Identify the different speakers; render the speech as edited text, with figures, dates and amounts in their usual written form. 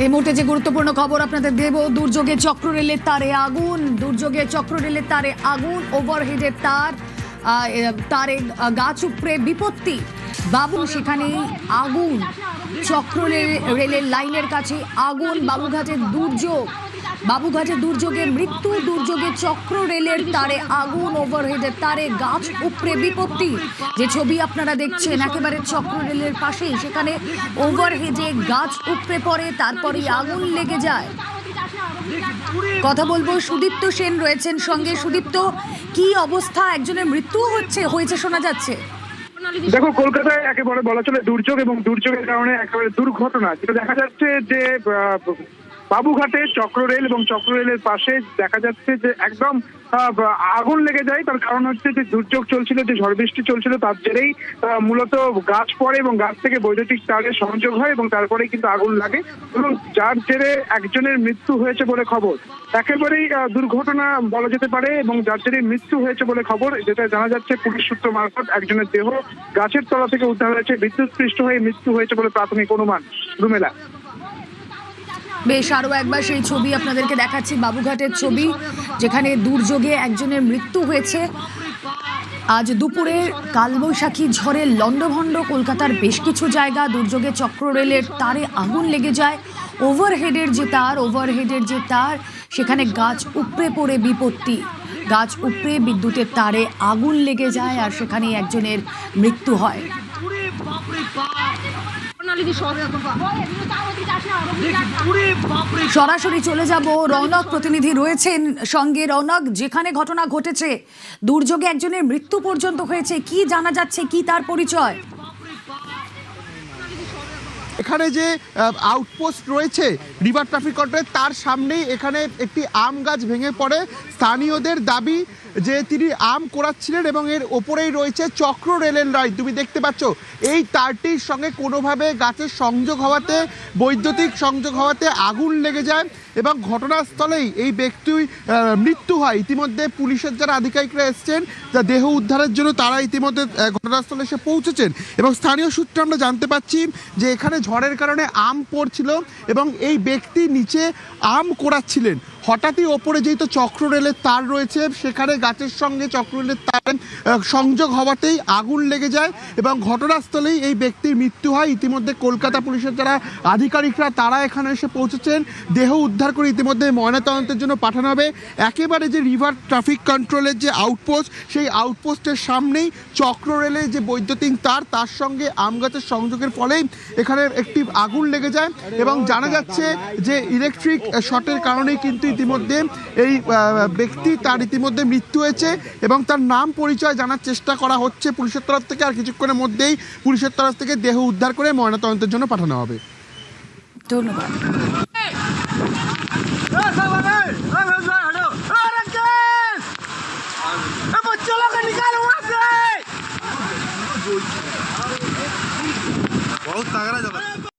Speaker 1: এই মুহূর্তে যে গুরুত্বপূর্ণ খবর আপনাদের দেব, দুর্যোগে চক্ররেলের তারে আগুন, দুর্যোগে চক্ররেলের তারে আগুন, ওভারহেডের তারে গাছ উপড়ে বিপত্তি। বাবু সেখানে আগুন, চক্ররেলের লাইনের কাছে আগুন, বাবুঘাটে দুর্যোগে মৃত্যু, দুর্যোগে চক্র রেলের তারে আগুন, ওভারহেডের তারে গাছ উপড়ে বিপত্তি। যে ছবি আপনারা দেখছেন একেবারে চক্র রেলের পাশেই, সেখানে ওভারহেডে গাছ উপড়ে পড়ে, তারপরেই আগুন লেগে যায়। কথা বলবো, সুদীপ্ত সেন রয়েছেন সঙ্গে। সুদীপ্ত, কি অবস্থা? একজনের মৃত্যু হয়েছে শোনা যাচ্ছে।
Speaker 2: দেখো, কলকাতায় একেবারে বলা চলে দুর্যোগ, এবং দুর্যোগের কারণে একেবারে দুর্ঘটনা যেটা দেখা যাচ্ছে যে বাবুঘাটে চক্ররেল এবং চক্ররেলের পাশে দেখা যাচ্ছে যে একদম আগুন লেগে যায়। তার কারণ হচ্ছে যে দুর্যোগ চলছিল, যে ঝড় বৃষ্টি চলছিল, তার জেরেই মূলত গাছ পড়ে এবং গাছ থেকে বৈদ্যুতিক তারের সংযোগ হয় এবং তারপরেই কিন্তু আগুন লাগে, এবং যার জেরে একজনের মৃত্যু হয়েছে বলে খবর। একেবারেই দুর্ঘটনা বলা যেতে পারে, এবং যার জেরে মৃত্যু হয়েছে বলে খবর, যেটা জানা যাচ্ছে পুলিশ সূত্র মারফত। একজনের দেহ গাছের তলা থেকে উদ্ধার হয়েছে, বিদ্যুৎস্পৃষ্ট হয়ে মৃত্যু হয়েছে বলে প্রাথমিক অনুমান। রুমেলা,
Speaker 1: বেশ, আরো একবার সেই ছবি আপনাদেরকে দেখাচ্ছি, বাবুঘাটের ছবি, যেখানে দুর্যোগে একজনের মৃত্যু হয়েছে। আজ দুপুরে কালবৈশাখী ঝড়ে লন্ডভন্ড কলকাতার বেশ কিছু জায়গা। দুর্যোগে চক্ররেলের তারে আগুন লেগে যায়, ওভারহেডের যে তার সেখানে গাছ উপড়ে পড়ে বিপত্তি। গাছ উপড়ে বিদ্যুতের তারে আগুন লেগে যায়, আর সেখানে একজনের মৃত্যু হয়। সরাসরি চলে যাব, রৌনক প্রতিনিধি রয়েছেন সঙ্গে। রৌনক, যেখানে ঘটনা ঘটেছে, দুর্যোগে একজনের মৃত্যু পর্যন্ত হয়েছে, কি জানা যাচ্ছে, কি তার পরিচয়?
Speaker 3: এখানে যে আউটপোস্ট রয়েছে রিভার ট্রাফিক কন্ট্রোল, তার সামনেই এখানে একটি আম গাছ ভেঙে পড়ে। স্থানীয়দের দাবি যে তিনি আম কোড়াচ্ছিলেন এবং এর ওপরেই রয়েছে চক্র রেলের লাইন। তুমি দেখতে পাচ্ছ এই তারটির সঙ্গে কোনোভাবে গাছের সংযোগ হওয়াতে, বৈদ্যুতিক সংযোগ হওয়াতে আগুন লেগে যায় এবং ঘটনাস্থলেই এই ব্যক্তির মৃত্যু হয়। ইতিমধ্যে পুলিশের যারা আধিকারিকরা এসছেন, যা দেহ উদ্ধারের জন্য, তারা ইতিমধ্যে ঘটনাস্থলে এসে পৌঁছেছেন। এবং স্থানীয় সূত্রে আমরা জানতে পাচ্ছি যে এখানে ঝড়ের কারণে আম পড়ছিল এবং এই ব্যক্তি নিচে আম কোড়াচ্ছিলেন। হঠাৎই ওপরে যেহেতু চক্র রেলের তার রয়েছে, সেখানে গাছের সঙ্গে চক্র রেলের তার সংযোগ হওয়াতেই আগুন লেগে যায় এবং ঘটনাস্থলেই এই ব্যক্তির মৃত্যু হয়। ইতিমধ্যে কলকাতা পুলিশের যারা আধিকারিকরা, তারা এখানে এসে পৌঁছেছেন। দেহ উদ্ধার করে ইতিমধ্যে ময়নাতদন্তের জন্য পাঠানো হবে। একেবারে যে রিভার ট্রাফিক কন্ট্রোলের যে আউটপোস্ট, সেই আউটপোস্টের সামনেই চক্র রেলের যে বৈদ্যুতিক তার সঙ্গে আম গাছের সংযোগের ফলেই এখানে একটি আগুন লেগে যায় এবং জানা যাচ্ছে যে ইলেকট্রিক শর্টের কারণেই কিন্তু ইতিমধ্যে এই ব্যক্তি, তার ইতিমধ্যে মৃত্যু হয়েছে এবং তার নাম পরিচয় জানার চেষ্টা করা হচ্ছে পুলিশের তরফ থেকে। আর কিছুক্ষণের মধ্যেই পুলিশের তরফ থেকে দেহ উদ্ধার করে ময়নাতদন্তের জন্য পাঠানো হবে।
Speaker 1: ধন্যবাদ।
Speaker 4: बहुत तगड़ा